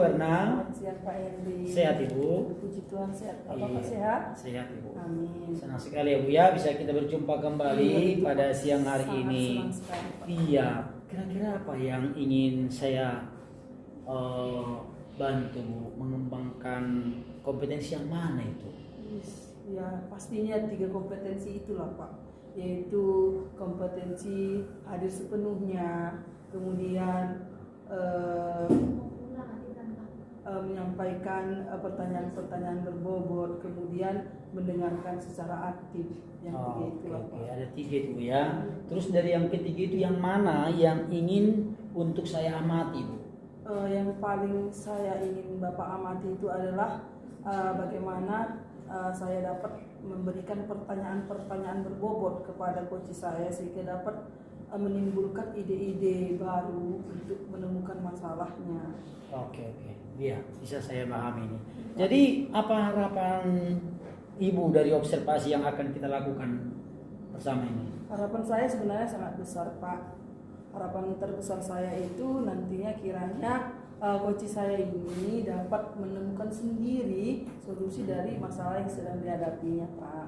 Erna. Selamat siang Pak Henry. Sehat Ibu? Puji Tuhan sehat. Iya. Bapak sehat? Sehat Ibu. Amin. Senang sekali ya Bu ya bisa kita berjumpa kembali Iya, pada siang hari sangat ini. senang sekali, Pak. Iya, kira-kira apa yang ingin saya bantu mengembangkan kompetensi yang mana itu? Ya pastinya 3 kompetensi itulah Pak, yaitu kompetensi hadir sepenuhnya, kemudian menyampaikan pertanyaan-pertanyaan berbobot, kemudian mendengarkan secara aktif. Yang tiga itulah Pak. Ada 3 itu ya. Terus dari yang ketiga itu yang mana yang ingin untuk saya amati Bu? Yang paling saya ingin Bapak amati itu adalah bagaimana saya dapat memberikan pertanyaan-pertanyaan berbobot kepada coach saya sehingga dapat menimbulkan ide-ide baru untuk menemukan masalahnya. Oke. Iya, bisa saya pahami ini. Jadi apa harapan Ibu dari observasi yang akan kita lakukan bersama ini? Harapan saya sebenarnya sangat besar Pak. Harapan terbesar saya itu nantinya kiranya coach saya ini dapat menemukan sendiri solusi dari masalah yang sedang dihadapinya Pak.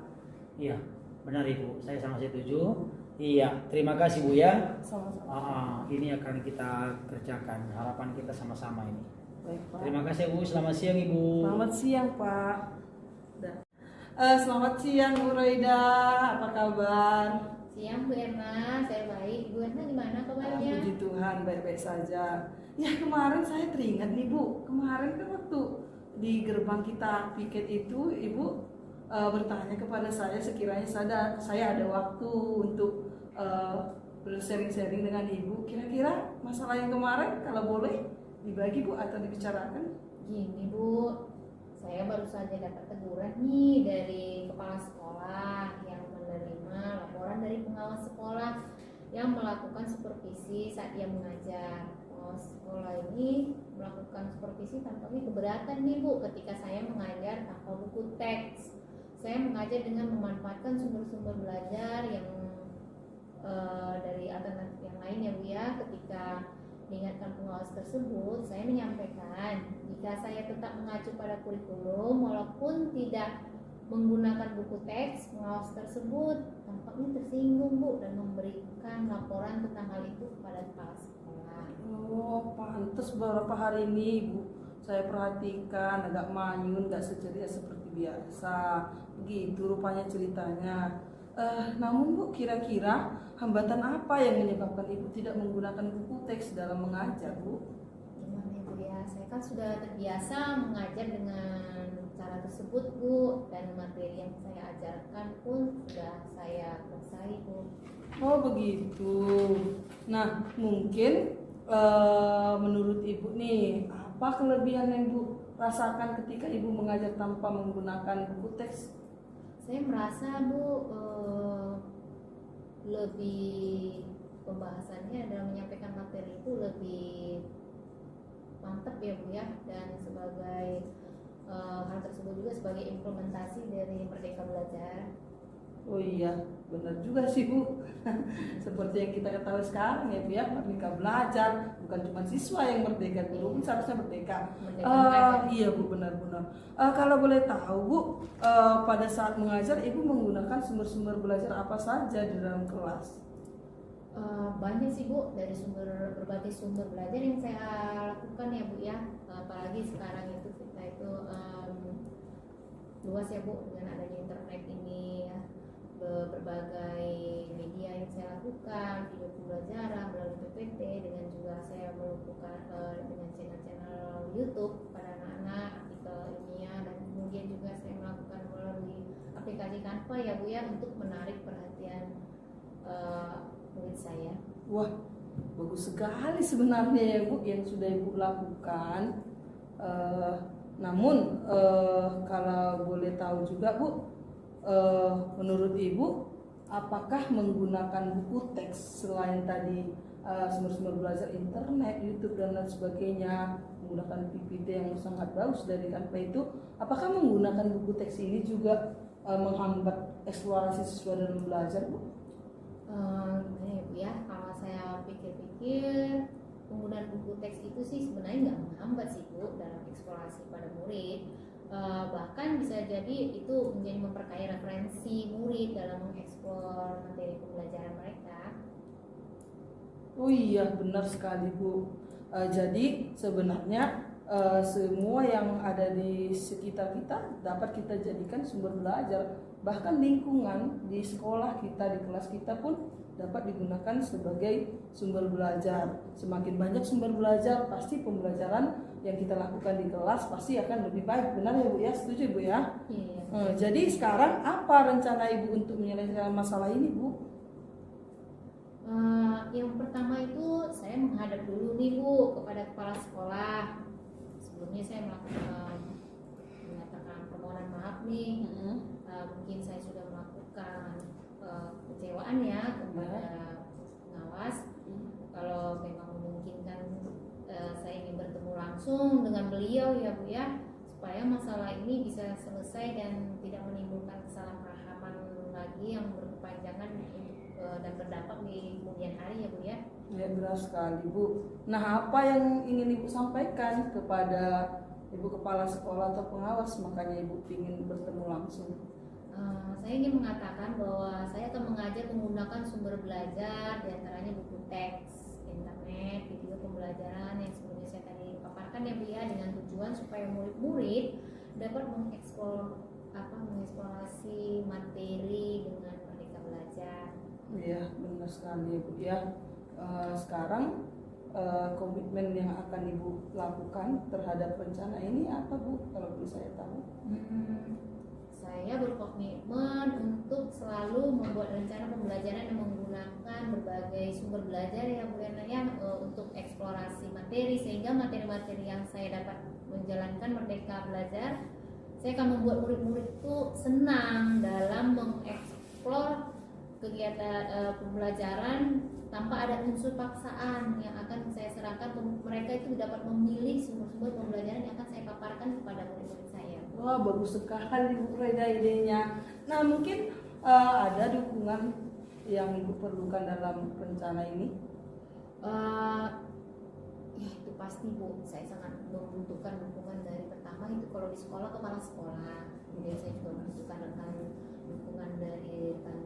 Iya, benar Ibu, saya sangat setuju. Iya, terima kasih Bu ya. Sama-sama. Ini akan kita kerjakan, harapan kita sama-sama ini. Baik Pak. Terima kasih Bu, selamat siang Ibu. Selamat siang Pak. Selamat siang Bu Roida, apa kabar? Siang Bu Erna, saya baik. Bu Erna gimana kabarnya? Puji Tuhan, baik-baik saja. Ya kemarin saya teringat nih Bu, kemarin kan waktu di gerbang kita piket itu Ibu bertanya kepada saya sekiranya saya ada waktu untuk bersharing-sharing dengan Ibu. Kira-kira masalah yang kemarin kalau boleh dibagi Bu atau dibicarakan? Gini Bu, saya baru saja dapat teguran nih dari kepala sekolah yang menerima laporan dari pengawas sekolah yang melakukan supervisi saat dia mengajar. Pengawas sekolah ini melakukan supervisi tampaknya keberatan nih Bu ketika saya mengajar tanpa buku teks. Saya mengajar dengan memanfaatkan sumber-sumber belajar yang dari alternatif yang lain ya Bu ya. Ketika diingatkan pengawas tersebut, saya menyampaikan jika saya tetap mengacu pada kurikulum walaupun tidak menggunakan buku teks, pengawas tersebut tampaknya tersinggung Bu dan memberikan laporan tentang hal itu kepada kepala sekolah. Oh, pantes beberapa hari ini Bu saya perhatikan agak manyun, gak seceria seperti biasa. Begitu rupanya ceritanya. Namun Bu, kira-kira hambatan apa yang menyebabkan Ibu tidak menggunakan buku teks dalam mengajar Bu? Gimana Bu ya, saya kan sudah terbiasa mengajar dengan cara tersebut Bu, dan materi yang saya ajarkan pun sudah saya kuasai Bu. Oh begitu. Nah mungkin menurut Ibu nih, apa kelebihan yang Ibu rasakan ketika Ibu mengajar tanpa menggunakan buku teks? Saya merasa Bu lebih pembahasannya dalam menyampaikan materi itu lebih mantap ya Bu ya, dan sebagai hal tersebut juga sebagai implementasi dari Merdeka Belajar. Oh iya, benar juga sih Bu. Seperti yang kita ketahui sekarang ya Bu ya, Merdeka Belajar bukan cuma siswa yang merdeka, guru pun seharusnya merdeka. Iya Bu, benar-benar. Kalau boleh tahu Bu, pada saat mengajar Ibu menggunakan sumber-sumber belajar apa saja di dalam kelas? Banyak sih Bu, dari berbagai sumber belajar yang saya lakukan ya Bu ya. Apalagi sekarang itu kita itu luas ya Bu, dengan adanya internet ini ya. Berbagai media yang saya lakukan, video pembelajaran melalui PPT, dengan juga saya melakukan dengan channel-channel YouTube pada anak-anak, artikel ilmiah, dan kemudian juga saya melakukan melalui aplikasi Canva ya Bu ya, untuk menarik perhatian murid saya. Wah, bagus sekali sebenarnya ya Bu yang sudah Ibu lakukan. Namun kalau boleh tahu juga Bu, menurut Ibu apakah menggunakan buku teks selain tadi sumber-sumber belajar internet, YouTube dan lain sebagainya, menggunakan PPT yang sangat bagus dari Canva itu, apakah menggunakan buku teks ini juga menghambat eksplorasi siswa dalam belajar Bu? Gimana ya Bu ya, kalau saya pikir-pikir penggunaan buku teks itu itu sih sebenarnya nggak menghambat sih Bu dalam eksplorasi pada murid. Bahkan bisa jadi itu menjadi memperkaya referensi murid dalam mengeksplor materi pembelajaran mereka. Oh iya, benar sekali Bu. Jadi sebenarnya semua yang ada di sekitar kita dapat kita jadikan sumber belajar. Bahkan lingkungan di sekolah kita, di kelas kita pun dapat digunakan sebagai sumber belajar. Semakin banyak sumber belajar, pasti pembelajaran yang kita lakukan di kelas pasti akan lebih baik. Benar ya Bu ya? Setuju Bu ya? Iya. Jadi sekarang apa rencana Ibu untuk menyelesaikan masalah ini Bu? Yang pertama itu saya menghadap dulu nih Bu kepada kepala sekolah. Sebelumnya saya menyatakan permohonan maaf nih. Mungkin saya sudah melakukan kekecewaan ya kepada pengawas. Kalau memang memungkinkan saya ingin bertemu langsung dengan beliau ya Bu ya, supaya masalah ini bisa selesai dan tidak menimbulkan kesalahpahaman lagi yang berkepanjangan dan berdampak di kemudian hari ya Bu ya. Ya, benar sekali Bu. Nah, apa yang ingin Ibu sampaikan kepada Ibu kepala sekolah atau pengawas makanya Ibu ingin bertemu langsung? Saya ingin mengatakan bahwa saya akan mengajar menggunakan sumber belajar, diantaranya buku teks, internet, video pembelajaran yang sebelumnya saya tadi paparkan ya Bu ya, dengan tujuan supaya murid-murid dapat mengeksplorasi materi dengan merdeka belajar. Iya, benar sekali Bu ya. Sekarang komitmen yang akan Ibu lakukan terhadap rencana ini apa Bu? Kalau boleh saya tahu? Saya berkomitmen untuk selalu membuat rencana pembelajaran yang menggunakan berbagai sumber belajar ya Bu ya, untuk eksplorasi materi, sehingga materi-materi yang saya dapat menjalankan merdeka belajar, saya akan membuat murid-murid itu senang dalam mengeksplor kegiatan pembelajaran tanpa ada unsur paksaan yang akan saya serahkan. Mereka itu dapat memilih sumber-sumber pembelajaran yang akan saya paparkan kepada murid-murid saya. Wah, bagus sekali Bu Reda idenya. Nah, mungkin ada dukungan yang Ibu perlukan dalam rencana ini? Ya itu pasti Bu, saya sangat membutuhkan dukungan dari pertama itu kalau di sekolah kepala sekolah, kemudian saya juga membutuhkan dukungan dari rekan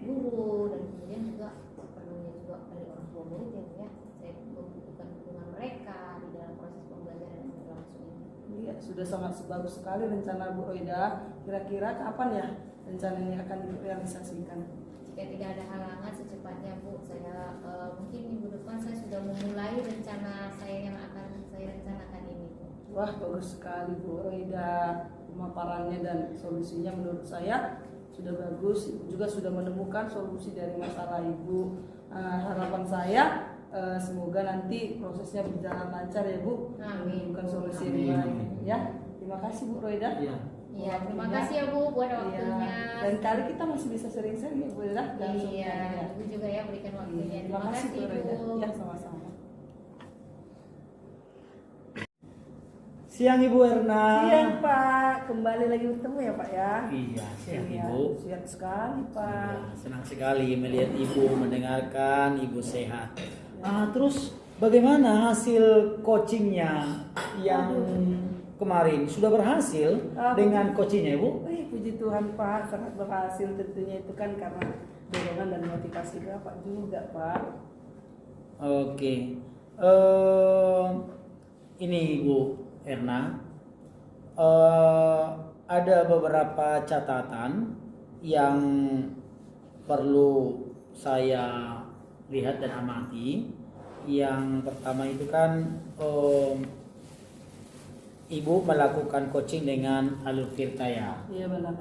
guru, dan kemudian juga perlunya juga dari orang tua murid ya, saya membutuhkan dukungan mereka di dalam proses pembelajaran yang berlangsung ini. Iya, sudah sangat bagus sekali rencana Bu Roida. Kira-kira kapan ya rencana ini akan direalisasikan? Jika tidak ada halangan secepatnya Bu, saya mungkin minggu depan saya sudah memulai rencana saya yang akan saya rencanakan ini. Wah, bagus sekali Bu Roida. Pemaparannya dan solusinya menurut saya sudah bagus. Ibu juga sudah menemukan solusi dari masalah Ibu. Harapan saya semoga nanti prosesnya berjalan lancar ya Bu. Amin. Menemukan solusi yang baik ya. Terima kasih Bu Roida. Iya, terima kasih ya Bu buat waktunya. Dan kali kita masih bisa sering-sering ya Bu Roida. Iya, Ibu juga ya berikan waktunya. Terima kasih Bu Roida. Bu. Ya, sama-sama. Siang Ibu Erna. Siang Pak, kembali lagi bertemu ya Pak ya. Iya, siang Iya, Ibu. siang sekali Pak. Ya, senang sekali melihat Ibu, mendengarkan Ibu sehat. Terus bagaimana hasil coachingnya yang kemarin? Sudah berhasil dengan coachingnya Ibu? Wih, puji Tuhan Pak, sangat berhasil. Tentunya itu kan karena dorongan dan motivasi Bapak juga Pak. Oke. Ini Ibu Erna, ada beberapa catatan yang perlu saya lihat dan amati. Yang pertama itu kan Ibu melakukan coaching dengan Alur Tirtaya. Iya benar.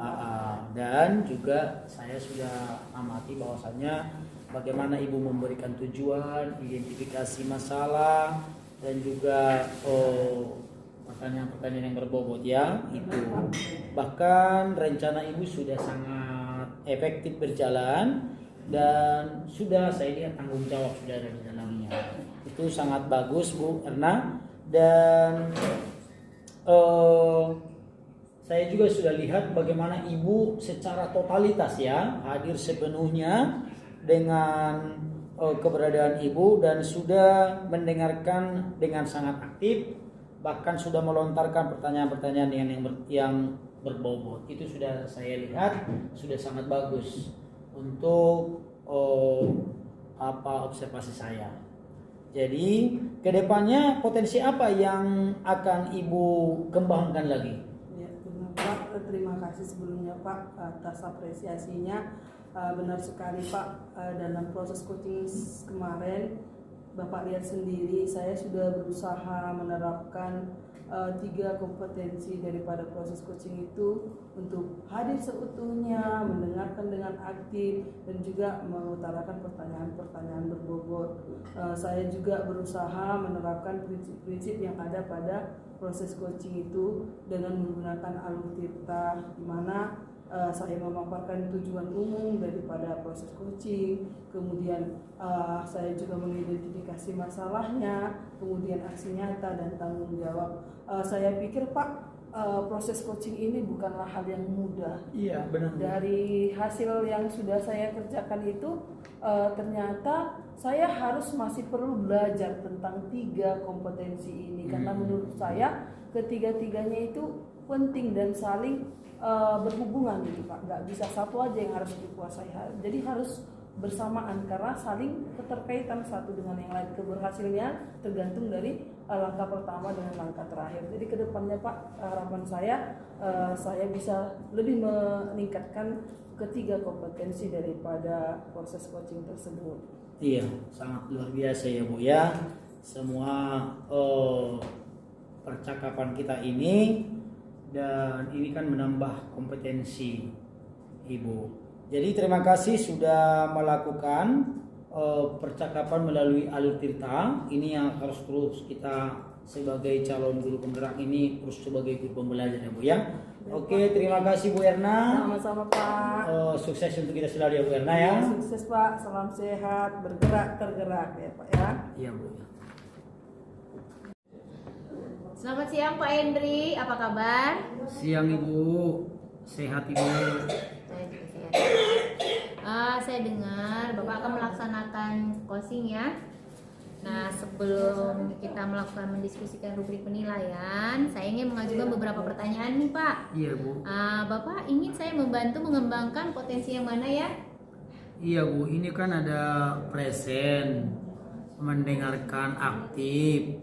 Dan juga saya sudah amati bahwasannya bagaimana Ibu memberikan tujuan, identifikasi masalah, dan juga pertanyaan-pertanyaan yang berbobot ya itu. Bahkan rencana Ibu sudah sangat efektif berjalan dan sudah saya lihat tanggung jawab sudah ada di dalamnya. Itu sangat bagus Bu Erna. Dan saya juga sudah lihat bagaimana Ibu secara totalitas ya hadir sepenuhnya dengan keberadaan Ibu dan sudah mendengarkan dengan sangat aktif, bahkan sudah melontarkan pertanyaan-pertanyaan yang berbobot. Itu sudah saya lihat sudah sangat bagus untuk observasi saya. Jadi kedepannya potensi apa yang akan Ibu kembangkan lagi? Ya, benar Pak. Terima kasih sebelumnya Pak atas apresiasinya. Benar sekali Pak, dalam proses coaching kemarin Bapak lihat sendiri saya sudah berusaha menerapkan 3 kompetensi daripada proses coaching itu untuk hadir seutuhnya, mendengarkan dengan aktif, dan juga mengutarakan pertanyaan-pertanyaan berbobot. Saya juga berusaha menerapkan prinsip-prinsip yang ada pada proses coaching itu dengan menggunakan alur tirta, di mana saya memaparkan tujuan umum daripada proses coaching, kemudian saya juga mengidentifikasi masalahnya, kemudian aksi nyata dan tanggung jawab. Saya pikir Pak, proses coaching ini bukanlah hal yang mudah. Iya, benar. Dari hasil yang sudah saya kerjakan itu, ternyata saya harus masih perlu belajar tentang 3 kompetensi ini, karena menurut saya ketiga-tiganya itu penting dan saling berhubungan gitu Pak. Nggak bisa satu aja yang harus dikuasai, jadi harus bersamaan karena saling keterkaitan satu dengan yang lain. Keberhasilannya tergantung dari langkah pertama dengan langkah terakhir. Jadi kedepannya Pak, harapan saya bisa lebih meningkatkan ketiga kompetensi daripada proses coaching tersebut. Iya, sangat luar biasa ya Bu ya. Semua percakapan kita ini, dan ini kan menambah kompetensi Ibu. Jadi terima kasih sudah melakukan percakapan melalui alur tirta. Ini yang harus terus kita sebagai calon guru penggerak ini terus sebagai guru pembelajar ya Bu ya. Oke, terima kasih Bu Erna. Sama-sama Pak. Sukses untuk kita selalu ya Bu Erna ya. Sukses Pak, salam sehat, bergerak tergerak ya Pak ya. Iya Bu. Selamat siang Pak Hendri, apa kabar? Siang Ibu, sehat Ibu. Saya juga sehat. Saya dengar Bapak akan melaksanakan coaching ya. Nah, sebelum kita melakukan mendiskusikan rubrik penilaian, saya ingin mengajukan beberapa pertanyaan nih Pak. Iya Bu. Bapak ingin saya membantu mengembangkan potensi yang mana ya? Iya Bu, ini kan ada present, mendengarkan aktif,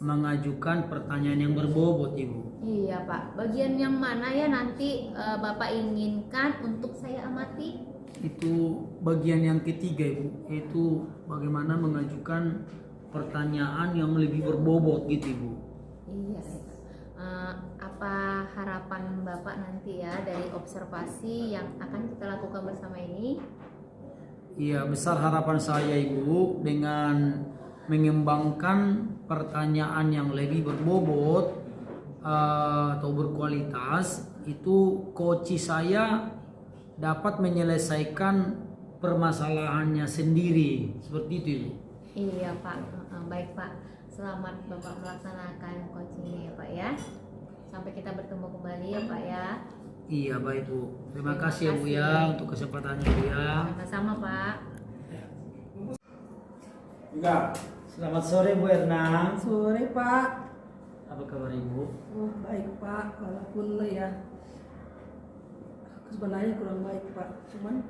mengajukan pertanyaan yang berbobot Ibu. Iya Pak, bagian yang mana ya nanti Bapak inginkan untuk saya amati? Itu bagian yang ketiga Ibu, yaitu bagaimana mengajukan pertanyaan yang lebih berbobot gitu Ibu. Iya. Apa harapan Bapak nanti ya dari observasi yang akan kita lakukan bersama ini? Iya, besar harapan saya Ibu dengan mengembangkan pertanyaan yang lebih berbobot atau berkualitas, itu coach saya dapat menyelesaikan permasalahannya sendiri, seperti itu Ibu. Iya Pak, baik Pak. Selamat Bapak melaksanakan coaching ya Pak ya. Sampai kita bertemu kembali ya Pak ya. Iya baik Bu. Terima kasih ya Bu ya untuk kesempatannya Bu ya. Sama-sama Pak. Enggak. Selamat sore Bu Erna. Sore Pak. Apa kabar Ibu? Oh baik Pak, walaupun ya sebenarnya kurang baik Pak, cuman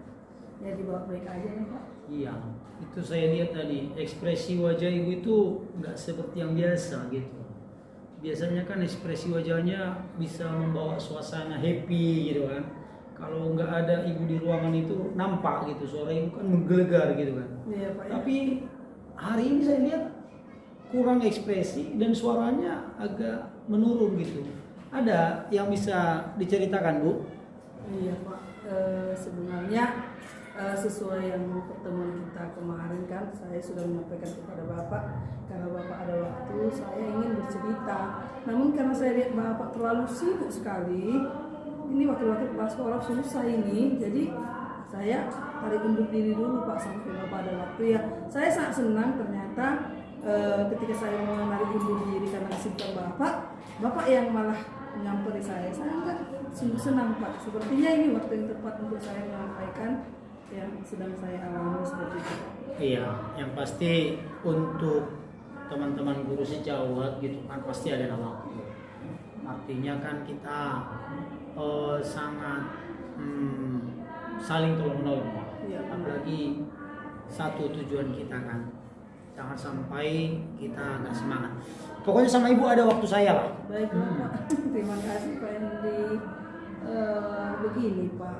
ya dibawa baik aja nih Pak. Iya, itu saya lihat tadi ekspresi wajah Ibu itu nggak seperti yang biasa gitu. Biasanya kan ekspresi wajahnya bisa membawa suasana happy gitu kan. Kalau nggak ada Ibu di ruangan itu nampak gitu, suara Ibu kan menggelegar gitu kan. Iya Pak. Tapi hari ini saya lihat kurang ekspresi dan suaranya agak menurun gitu. Ada yang bisa diceritakan Bu? Iya Pak, sebenarnya sesuai yang pertemuan kita kemarin kan saya sudah menyampaikan kepada Bapak kalau Bapak ada waktu saya ingin bercerita. Namun karena saya lihat Bapak terlalu sibuk sekali, ini wakil-wakil kepala sekolah susah ini, jadi saya tarik undur diri dulu Pak sampai Bapak ada waktu ya. Saya sangat senang ternyata ketika saya menarik undur diri karena kesibukan Bapak yang malah menyamperi saya enggak sungguh senang Pak. Sepertinya ini waktu yang tepat untuk saya menyampaikan yang sedang saya alami seperti itu. Iya, yang pasti untuk teman-teman guru sejawat gitu kan pasti ada waktu. Artinya kan kita sangat saling tolong menolong, Pak. Iya. Apalagi satu tujuan kita kan, jangan sampai kita nggak semangat. Pokoknya sama ibu ada waktu saya lah. Baik Pak, terima kasih Pak Hendy. Begini Pak,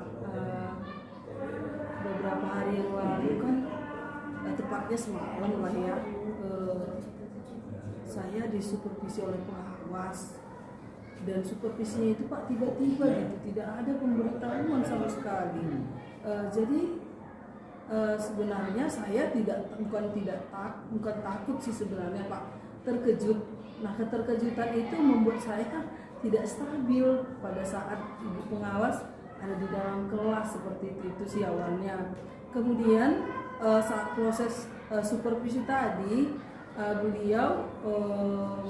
beberapa hari yang lalu kan, tepatnya semalam lah ya, saya disupervisi oleh pengawas, dan supervisinya itu Pak tiba-tiba gitu, tidak ada pemberitahuan sama sekali. Jadi sebenarnya saya bukan takut sih sebenarnya Pak, terkejut. Nah, keterkejutan itu membuat saya tidak stabil pada saat ibu pengawas ada di dalam kelas seperti itu sih awalnya. Kemudian saat proses supervisi tadi, beliau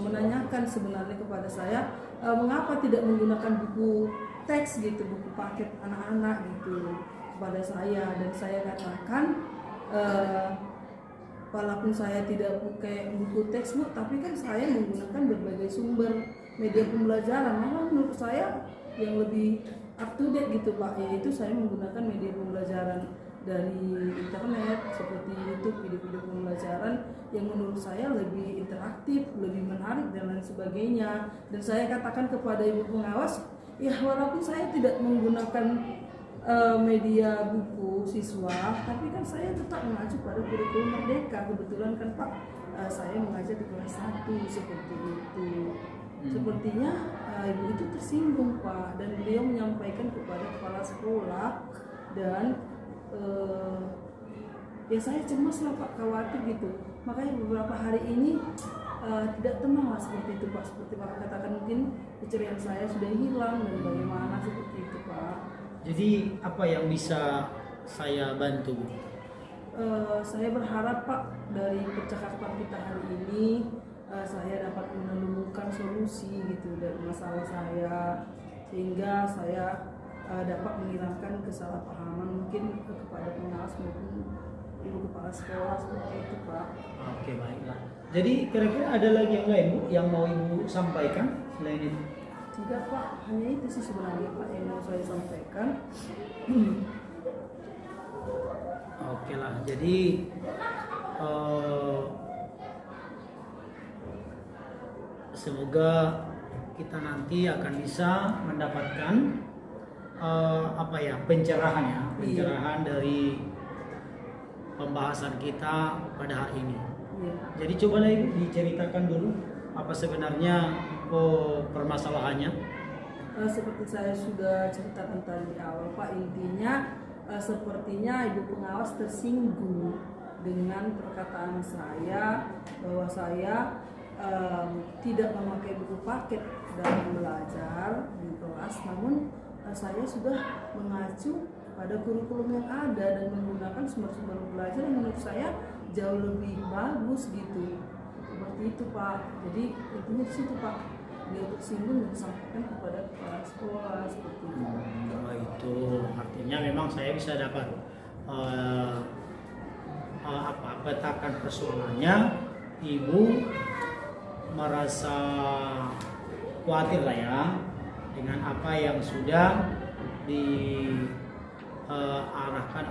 menanyakan sebenarnya kepada saya mengapa tidak menggunakan buku teks gitu, buku paket anak-anak gitu kepada saya, dan saya katakan walaupun saya tidak pakai buku teks Bu, tapi kan saya menggunakan berbagai sumber media pembelajaran. Malah menurut saya yang lebih up to date gitu Pak, yaitu saya menggunakan media pembelajaran dari internet seperti YouTube, video-video pembelajaran yang menurut saya lebih interaktif, lebih menarik dan lain sebagainya. Dan saya katakan kepada ibu pengawas, ya walaupun saya tidak menggunakan media buku siswa, tapi kan saya tetap mengacu pada kurikulum Merdeka. Kebetulan kan Pak, saya mengajar di kelas 1 seperti itu. Sepertinya ibu itu tersinggung Pak, dan beliau menyampaikan kepada kepala sekolah, dan ya saya cemas lah Pak, khawatir gitu. Makanya beberapa hari ini tidak tenang lah seperti itu Pak. Seperti Pak katakan, mungkin keceriaan saya sudah hilang dan bagaimana seperti itu Pak. Jadi apa yang bisa saya bantu? Saya berharap Pak, dari percakapan kita hari ini saya dapat menemukan solusi gitu dari masalah saya, sehingga saya dapat menghilangkan kesalahpahaman mungkin kepada pengawas maupun ibu kepala sekolah seperti itu Pak. Oke, baiklah. Jadi kira-kira ada lagi yang lain Bu yang mau ibu sampaikan selain itu? Tidak Pak, hanya itu sih sebenarnya Pak yang mau saya sampaikan. Oke lah, jadi semoga kita nanti akan bisa mendapatkan pencerahan dari pembahasan kita pada hari ini. Iya. Jadi coba Ibu diceritakan dulu apa sebenarnya permasalahannya. Seperti saya sudah ceritakan tadi di awal Pak, intinya sepertinya ibu pengawas tersinggung dengan perkataan saya bahwa saya tidak memakai buku paket dalam belajar di kelas, namun saya sudah mengacu pada kurikulum yang ada dan menggunakan sumber-sumber belajar yang menurut saya jauh lebih bagus gitu. Seperti itu Pak. Jadi intinya di situ Pak, dia tersinggung dan disampaikan kepada kepala sekolah seperti itu. Itu artinya memang saya bisa dapat petakan persoalannya. Ibu merasa khawatir lah ya dengan apa yang sudah diarahkan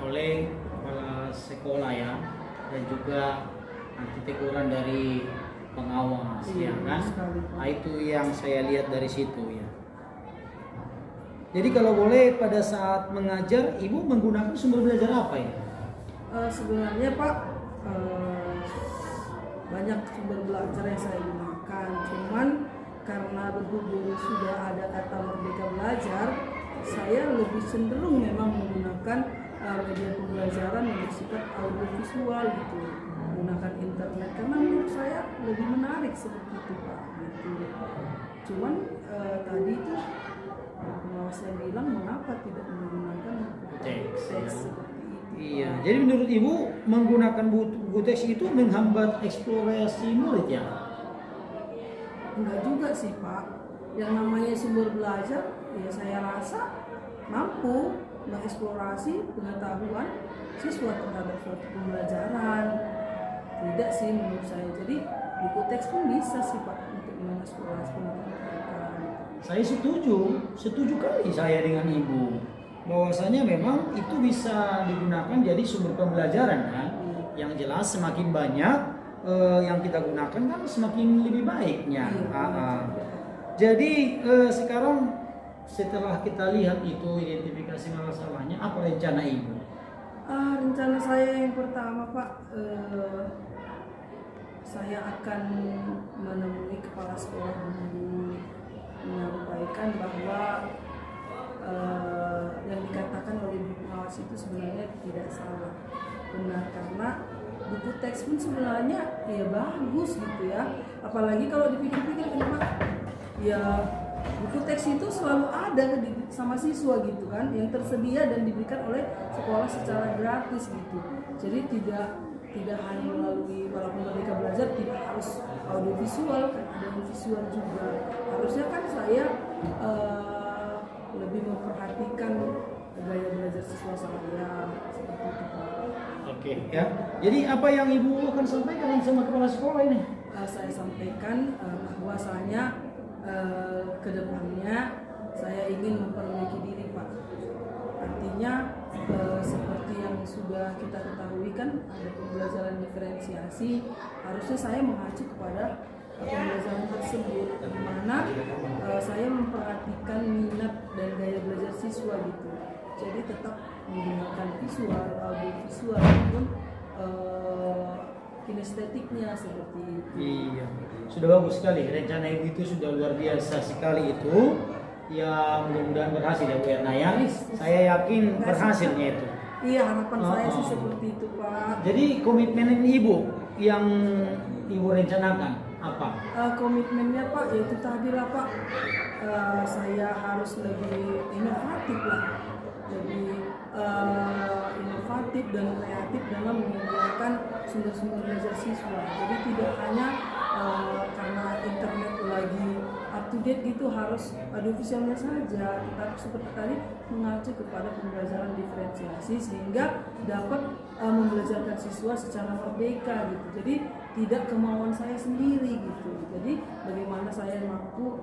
oleh kepala sekolah ya, dan juga nanti teguran dari pengawas ya kan. Nah, itu yang saya lihat dari situ ya. Jadi kalau boleh pada saat mengajar ibu menggunakan sumber belajar apa ya? Sebenarnya Pak, banyak sumber belajar yang saya gunakan, cuman karena berhubung sudah ada kata Merdeka Belajar, saya lebih cenderung memang menggunakan media pembelajaran yang bersifat audiovisual gitu, menggunakan internet karena menurut saya lebih menarik seperti itu Pak gitu. Cuman tadi itu saya bilang mengapa tidak menggunakan teks seperti itu. Iya, jadi menurut ibu menggunakan buku teks itu menghambat eksplorasi murid ya? Enggak juga sih Pak, yang namanya sumber belajar ya saya rasa mampu mengeksplorasi pengetahuan siswa terhadap suatu pembelajaran. Tidak sih menurut saya. Jadi buku teks pun bisa sih Pak untuk mengeksplorasi pendidikan. Saya setuju kali saya dengan Ibu. Bahwasanya memang itu bisa digunakan jadi sumber pembelajaran kan. Yang jelas semakin banyak yang kita gunakan kan semakin lebih baiknya. Jadi sekarang setelah kita lihat itu identifikasi masalahnya, apa rencana Ibu? Rencana saya yang pertama Pak, saya akan menemui kepala sekolah dulu, menyampaikan bahwa yang dikatakan oleh ibu pengawas itu sebenarnya tidak salah, benar, karena buku teks pun sebenarnya ya bagus gitu ya, apalagi kalau dipikir-pikir kenapa ya buku teks itu selalu ada sama siswa gitu kan, yang tersedia dan diberikan oleh sekolah secara gratis gitu. Jadi tidak hanya melalui, walaupun Merdeka Belajar tidak harus audiovisual, kan ada yang visual juga. Harusnya kan saya lebih memperhatikan gaya belajar siswa saya seperti itu Pak. Oke ya. Jadi apa yang Ibu akan sampaikan sama kepala sekolah ini? Saya sampaikan bahwasanya ke depannya saya ingin memperbaiki diri Pak. Artinya seperti yang sudah kita ketahui kan ada pembelajaran diferensiasi, harusnya saya mengacu kepada pembelajaran tersebut, di mana saya memperhatikan minat dan gaya belajar siswa gitu. Jadi tetap menggunakan visual, audiovisual maupun kinestetiknya seperti itu. Iya, sudah bagus sekali. Rencana Ibu itu sudah luar biasa sekali itu. Ya mudah-mudahan berhasil ya Bu Erna ya. Saya yakin berhasilnya itu. Iya, harapan saya sih seperti itu Pak. Jadi komitmen Ibu yang Ibu rencanakan apa? Komitmennya Pak, yaitu tadi lah Pak, saya harus lebih inovatif lah, lebih inovatif dan kreatif dalam menyediakan sumber-sumber belajar siswa. Jadi tidak hanya karena internet lagi up to date gitu harus audiovisualnya saja, tetapi seperti tadi mengacu kepada pembelajaran diferensiasi sehingga dapat membelajarkan siswa secara merdeka gitu. Jadi tidak kemauan saya sendiri gitu. Jadi bagaimana saya mampu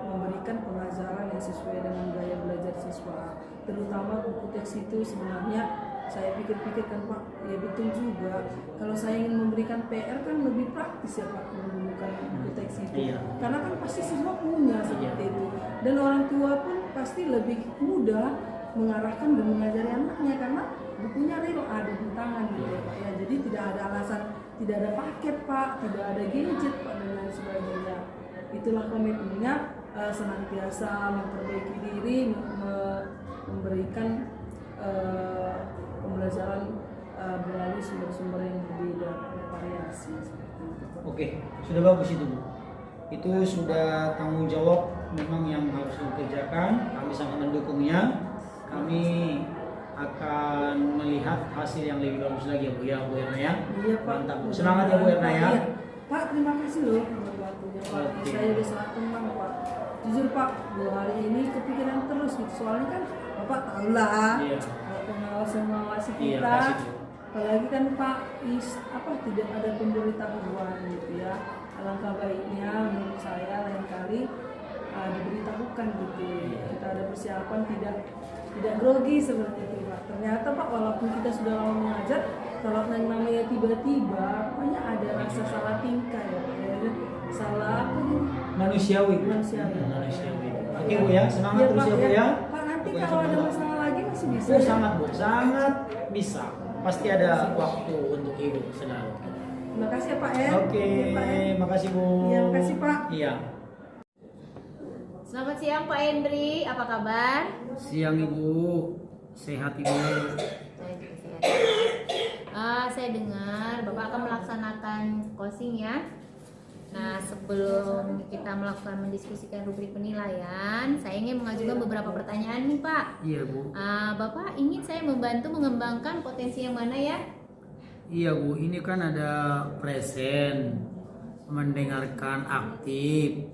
memberikan pengajaran yang sesuai dengan gaya belajar siswa, terutama buku teks itu sebenarnya saya pikir-pikir kan Pak, ya betul juga. Kalau saya ingin memberikan PR kan lebih praktis ya Pak, menggunakan buku teks itu. Iya. Karena kan pasti siswa punya seperti itu. Dan orang tua pun pasti lebih mudah mengarahkan dan mengajari anaknya karena bukunya real ada di tangan gitu ya Pak ya. Jadi tidak ada alasan, tidak ada paket Pak, tidak ada gadget Pak dan lain sebagainya. Itulah komitmennya, senantiasa memperbaiki diri, memberikan pembelajaran melalui sumber-sumber yang berbeda, bervariasi. Oke, sudah bagus itu Bu. Itu sudah tanggung jawab memang yang harus dikerjakan. Kami sangat mendukungnya. Kami akan melihat hasil yang lebih bagus lagi ya Bu ya, Bu Erna ya. Iya Pak. Mantap. Semangat ya Bu Erna ya. Iya. Pak, terima kasih loh buat waktunya Pak. Oke. Saya udah sangat tenang Pak. Jujur Pak, 2 hari ini kepikiran terus gitu. Soalnya kan Bapak tahu lah, Iya. pengawas-mengawasi Iya, kita. pasti. Apalagi kan Pak, tidak ada pemberitahuan gitu ya. Alangkah baiknya menurut saya lain kali diberitahukan gitu. Kita ada persiapan, tidak grogi seperti itu Pak. Ternyata Pak, walaupun kita sudah lama mengajar, kalau yang namanya tiba-tiba pokoknya ada rasa salah tingkah ya Pak ya. Salah apa nih? Manusiawi Bu. Manusiawi. Manusiawi. Oke Bu ya, semangat Iya, terus Pak, ya Bu ya. Pak, nanti Pokoknya kalau ada semangat. masalah lagi masih bisa. Oh, ya? sangat Bu, sangat bisa. Pasti ada waktu untuk Ibu selalu. Terima kasih ya Pak ya. Oke, Iya, Pak, ya. makasih Bu. Iya, makasih, Pak. Iya. Selamat siang Pak Hendri, apa kabar? Siang Ibu, sehat Ibu. Saya juga sehat. Saya dengar Bapak akan melaksanakan closing ya. Nah, sebelum kita melakukan mendiskusikan rubrik penilaian, saya ingin mengajukan beberapa pertanyaan nih Pak. Iya Bu. Bapak ingin saya membantu mengembangkan potensi yang mana ya? Iya Bu, ini kan ada present, mendengarkan aktif,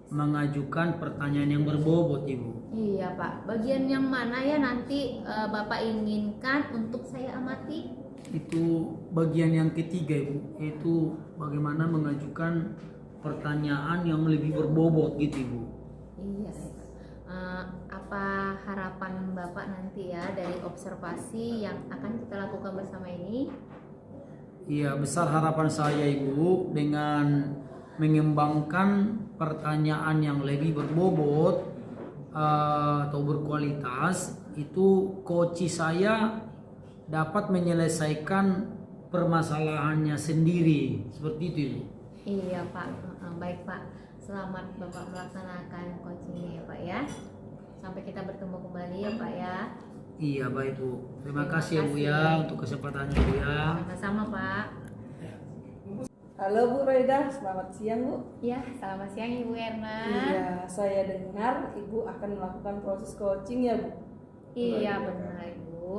mengajukan pertanyaan yang berbobot, Ibu. Iya Pak, bagian yang mana ya nanti Bapak inginkan untuk saya amati? Itu bagian yang ketiga, Ibu, yaitu bagaimana mengajukan pertanyaan yang lebih berbobot gitu, Ibu. Iya, apa harapan Bapak nanti ya dari observasi yang akan kita lakukan bersama ini? Iya, besar harapan saya, Ibu, dengan mengembangkan pertanyaan yang lebih berbobot atau berkualitas, itu coach saya dapat menyelesaikan permasalahannya sendiri, seperti itu, Ibu. Iya Pak. Baik Pak, selamat Bapak melaksanakan coachingnya ya Pak ya. Sampai kita bertemu kembali ya Pak ya. Iya, baik, Bu. Terima Terima kasih ya, Bu, kasih. ya, untuk kesempatannya, Bu, ya. Sama-sama Pak. Halo Bu Roida, selamat siang Bu. Ya, selamat siang Ibu Erna. Iya, saya dengar Ibu akan melakukan proses coaching ya Bu. Iya benar Ibu.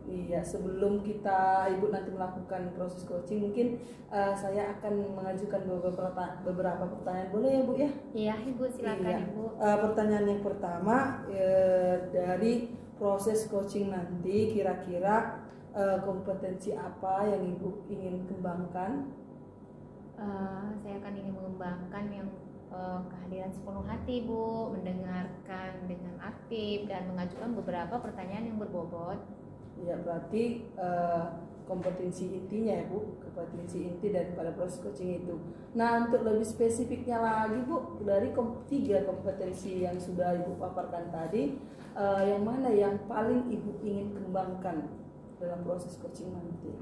Iya, sebelum Ibu nanti melakukan proses coaching, mungkin saya akan mengajukan beberapa pertanyaan, boleh ya Bu ya? Iya Ibu, silakan Iya. Ibu. Pertanyaan yang pertama, dari proses coaching nanti kira-kira kompetensi apa yang Ibu ingin kembangkan? Saya akan ingin mengembangkan yang kehadiran sepenuh hati Bu, mendengarkan dengan aktif dan mengajukan beberapa pertanyaan yang berbobot. Ya, berarti kompetensi intinya ya Bu, kompetensi inti daripada proses coaching itu. Nah, untuk lebih spesifiknya lagi Bu, dari tiga kompetensi yang sudah Ibu paparkan tadi, yang mana yang paling Ibu ingin kembangkan dalam proses coaching nanti?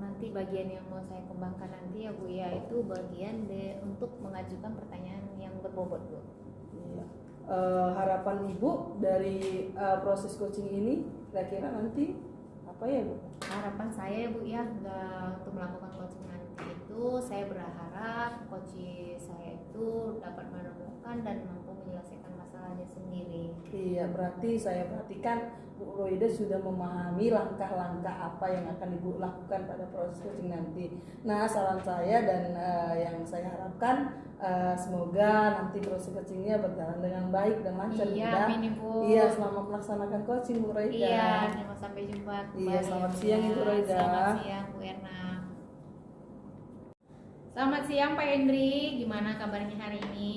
Nanti bagian yang mau saya kembangkan nanti ya Bu ya, itu bagian untuk mengajukan pertanyaan yang berbobot Bu. Iya. Harapan Ibu dari proses coaching ini kira-kira nanti apa ya Bu? Harapan saya ya Bu ya, untuk melakukan coaching nanti itu saya berharap coach saya itu dapat menemukan dan mampu menyelesaikan masalahnya sendiri. Iya, berarti saya perhatikan Bu Roida sudah memahami langkah-langkah apa yang akan Ibu lakukan pada proses coaching nanti. Nah, saran saya dan yang saya harapkan semoga nanti proses coachingnya berjalan dengan baik dan lancar. Iya, Bu. amin Ibu. Iya, selamat melaksanakan coaching Bu Roida. Iya, sampai jumpa kembali. Iya, selamat ya, Bu siang, ya. Ibu Roida. Selamat siang Bu Erna. Selamat siang Pak Hendri, gimana kabarnya hari ini?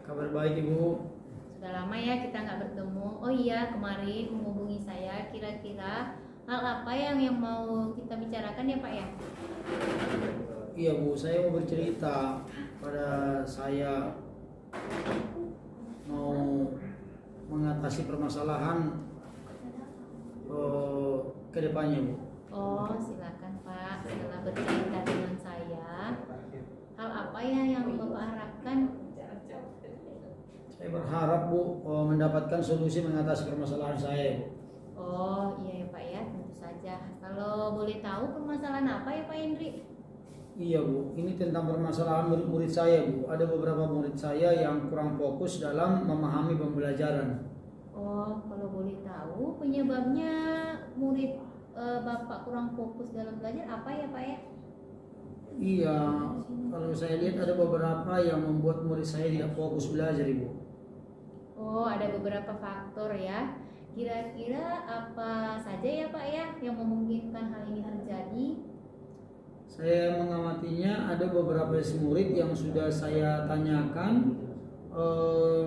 Kabar baik, Ibu. Sudah lama ya kita nggak bertemu. Oh iya, kemarin menghubungi saya, kira-kira hal apa yang mau kita bicarakan ya Pak ya? Iya, Bu, saya mau bercerita. Pada saya mau mengatasi permasalahan ke depannya, Bu. Oh, silakan Pak. Setelah bercerita dengan saya, hal apa ya yang Bapak harapkan? Saya berharap, Bu, mendapatkan solusi mengatasi permasalahan saya, Bu. Oh iya ya Pak ya, tentu saja. Kalau boleh tahu permasalahan apa ya Pak Hendri? Iya, Bu, ini tentang permasalahan murid-murid saya, Bu. Ada beberapa murid saya yang kurang fokus dalam memahami pembelajaran. Oh, kalau boleh tahu penyebabnya murid Bapak kurang fokus dalam belajar apa ya Pak ya? Iya, kalau saya lihat ada beberapa yang membuat murid saya tidak fokus belajar, Ibu. Oh, ada beberapa faktor ya. Kira-kira apa saja ya Pak ya yang memungkinkan hal ini terjadi? Saya mengamatinya ada beberapa murid yang sudah saya tanyakan,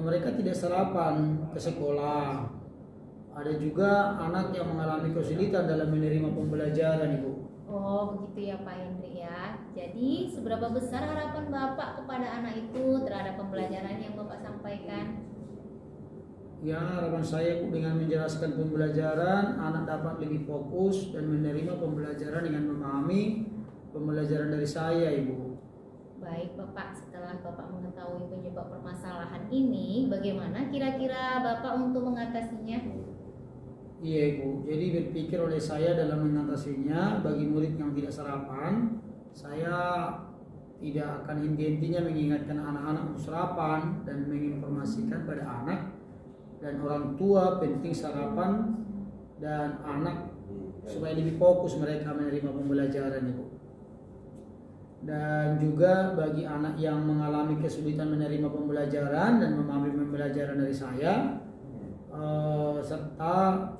mereka tidak sarapan ke sekolah. Ada juga anak yang mengalami kesulitan dalam menerima pembelajaran, Ibu. Oh, begitu ya Pak Hendri ya. Jadi, seberapa besar harapan Bapak kepada anak itu terhadap pembelajaran yang Bapak sampaikan? Ya, harapan saya, Bu, dengan menjelaskan pembelajaran, anak dapat lebih fokus dan menerima pembelajaran dengan memahami pembelajaran dari saya, Ibu. Baik Bapak, setelah Bapak mengetahui penyebab permasalahan ini, bagaimana kira-kira Bapak untuk mengatasinya? Iya, Ibu. Jadi berpikir oleh saya dalam mengatasinya, bagi murid yang tidak sarapan, saya tidak akan henti-hentinya mengingatkan anak-anak untuk sarapan dan menginformasikan pada anak dan orang tua penting sarapan dan anak supaya lebih fokus mereka menerima pembelajaran, Ibu. Dan juga bagi anak yang mengalami kesulitan menerima pembelajaran dan memahami pembelajaran dari saya, serta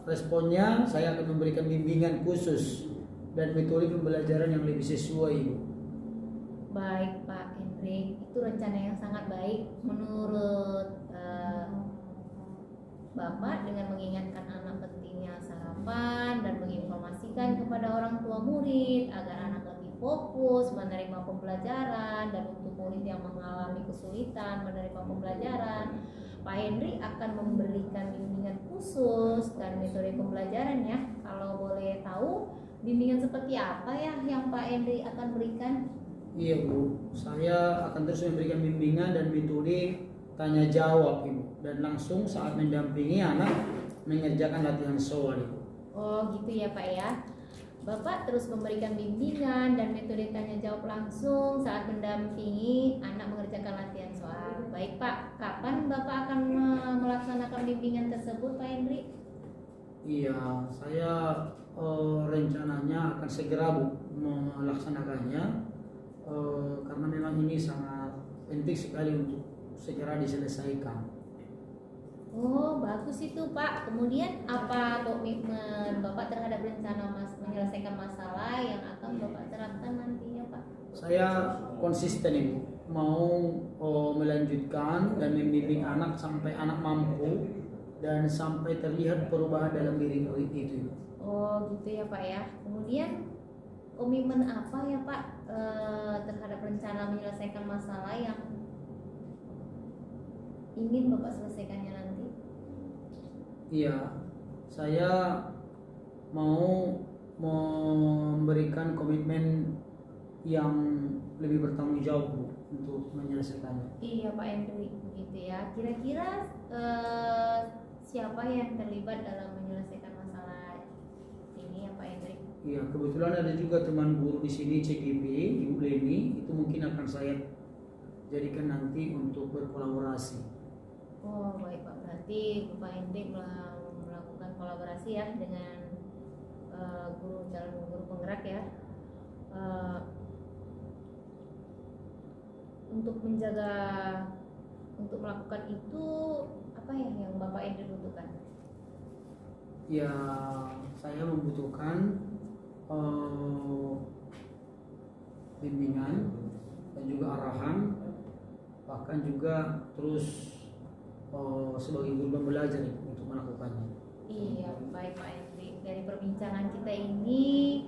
responnya, saya akan memberikan bimbingan khusus dan metode pembelajaran yang lebih sesuai, Ibu. Baik Pak Hendrik, itu rencana yang sangat baik menurut Bapak dengan mengingatkan anak pentingnya sarapan dan menginformasikan kepada orang tua murid agar anak lebih fokus menerima pembelajaran, dan untuk murid yang mengalami kesulitan menerima pembelajaran, Pak Hendrik akan memberikan bimbingan khusus dan metode pembelajaran ya. Kalau boleh tahu bimbingan seperti apa ya yang Pak Hendrik akan berikan? Iya Bu, saya akan terus memberikan bimbingan dan metode tanya jawab Ibu, dan langsung saat mendampingi anak mengerjakan latihan soal Ibu. Oh gitu ya Pak ya. Bapak terus memberikan bimbingan dan metode tanya jawab langsung saat mendampingi anak mengerjakan latihan soal. Baik Pak, kapan Bapak akan melaksanakan bimbingan tersebut Pak Hendrik? Iya, saya rencananya akan segera Bu melaksanakannya, karena memang ini sangat penting sekali untuk segera diselesaikan. Oh bagus itu Pak. Kemudian apa komitmen Bapak terhadap rencana menyelesaikan masalah yang akan Bapak terapkan nantinya Pak? Saya konsisten Ibu, mau melanjutkan dan membimbing anak sampai anak mampu dan sampai terlihat perubahan dalam diri itu Ibu. Oh gitu ya Pak ya. Kemudian komitmen apa ya Pak terhadap rencana menyelesaikan masalah yang ingin Bapak selesaikannya nanti? Iya, saya mau memberikan komitmen yang lebih bertanggung jawab Bu, untuk menyelesaikannya. Iya Pak Hendrik, begitu ya. Kira-kira siapa yang terlibat dalam menyelesaikan masalah ini ya Pak Hendrik? Iya, kebetulan ada juga teman guru di sini CGP, Ibu Leni, itu mungkin akan saya jadikan nanti untuk berkolaborasi. Oh baik Pak, berarti Pak Hendrik melakukan kolaborasi ya dengan calon guru penggerak ya. Untuk melakukan itu apa ya yang Bapak Hendrik butuhkan? Ya, saya membutuhkan bimbingan dan juga arahan, bahkan juga terus sebagai guru pembelajar untuk melakukannya. Iya, baik Pak Hendrik. Dari perbincangan kita ini,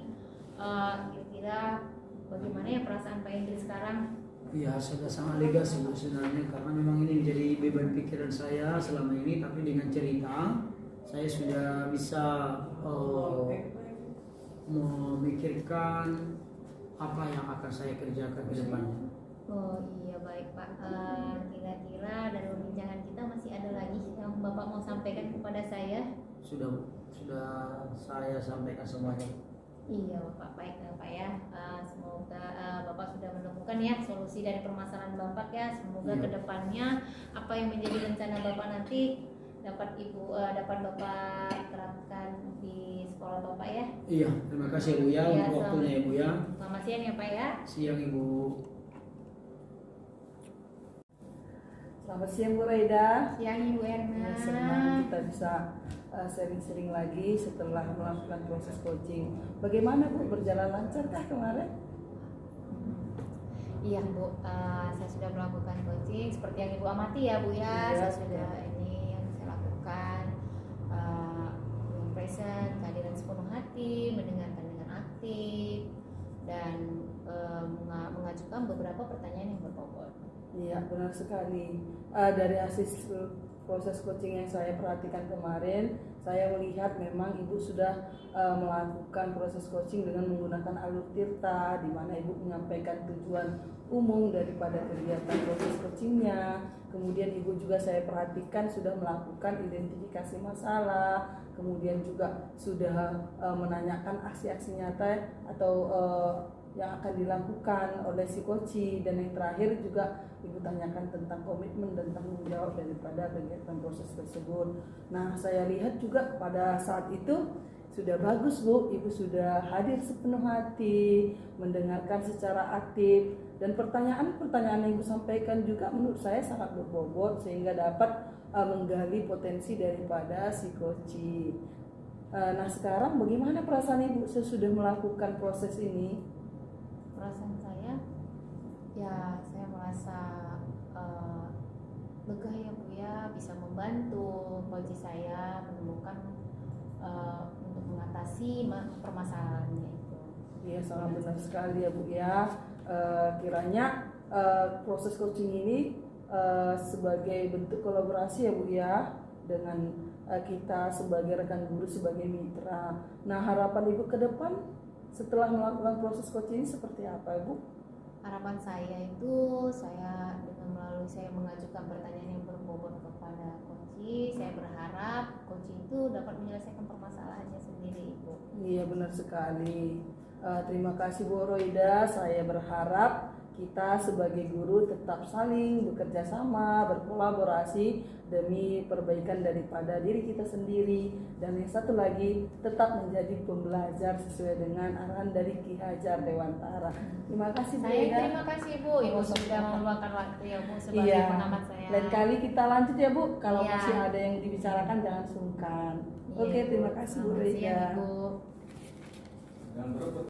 kira-kira bagaimana ya perasaan Pak Hendrik sekarang? Ya, sudah sangat lega sih Bu, sebenarnya, karena memang ini menjadi beban pikiran saya selama ini, tapi dengan cerita saya sudah bisa memikirkan apa yang akan saya kerjakan ke depannya. Oh iya baik Pak. Kira-kira dari perbincangan kita masih ada lagi yang Bapak mau sampaikan kepada saya? Sudah Bu, sudah saya sampaikan semuanya. Iya Bapak, baik ya Pak ya. Semoga Bapak sudah menemukan ya solusi dari permasalahan Bapak ya. Semoga Iya. kedepannya apa yang menjadi rencana Bapak nanti dapat Bapak terapkan di sekolah Bapak ya. Iya, terima kasih Bu ya, Iya, untuk waktunya ya Bu ya. Selamat siang ya Pak ya. Siang Ibu. Selamat siang Bu Raida. Siang Ibu Erna. Senang kita bisa sering-sering lagi setelah melakukan proses coaching. Bagaimana Bu, berjalan lancarkah kemarin? Iya Bu, saya sudah melakukan coaching seperti yang Ibu amati ya Bu ya. Iya, Saya sudah ini yang saya lakukan being present, kehadiran sepenuh hati, mendengarkan dengan aktif, dan mengajukan beberapa pertanyaan yang berbobot. Iya, benar sekali. Dari hasil proses coaching yang saya perhatikan kemarin, saya melihat memang Ibu sudah melakukan proses coaching dengan menggunakan alur tirta, di mana Ibu menyampaikan tujuan umum daripada kegiatan proses coachingnya. Kemudian Ibu juga saya perhatikan sudah melakukan identifikasi masalah, kemudian juga sudah menanyakan aksi-aksi nyata atau yang akan dilakukan oleh si coach, dan yang terakhir juga Ibu tanyakan tentang komitmen dan tanggung jawab daripada kegiatan proses tersebut. Nah, saya lihat juga pada saat itu Sudah bagus Bu, Ibu sudah hadir sepenuh hati, mendengarkan secara aktif, dan pertanyaan-pertanyaan yang Ibu sampaikan juga menurut saya sangat berbobot sehingga dapat menggali potensi daripada si Koci. Nah sekarang bagaimana perasaan Ibu sesudah melakukan proses ini? Perasaan saya, ya saya merasa lega ya Bu ya, bisa membantu Koci saya menemukan untuk mengatasi permasalahannya itu. Iya sangat benar sekali ya Bu ya. Kiranya proses coaching ini sebagai bentuk kolaborasi ya Bu ya dengan kita sebagai rekan guru, sebagai mitra. Nah harapan Ibu ke depan setelah melakukan proses coaching ini seperti apa Bu? Harapan saya itu saya mengajukan pertanyaan yang berbobot kepada Koci. Saya berharap Koci itu dapat menyelesaikan permasalahannya sendiri Ibu. Iya benar sekali. Terima kasih Bu Roida. Saya berharap kita sebagai guru tetap saling bekerja sama, berkolaborasi demi perbaikan daripada diri kita sendiri. Dan yang satu lagi, tetap menjadi pembelajar sesuai dengan arahan dari Ki Hajar Dewantara. Terima kasih Bu Roida. Terima kasih Bu, Ibu sudah meluangkan waktu ya Bu sebagai Iya. pengamat saya. Lain kali kita lanjut ya Bu. Kalau Iya. masih ada yang dibicarakan jangan sungkan. Iya, Oke, Bu. terima kasih Bu Selamat siang, Roida. Ibu. Yang berikut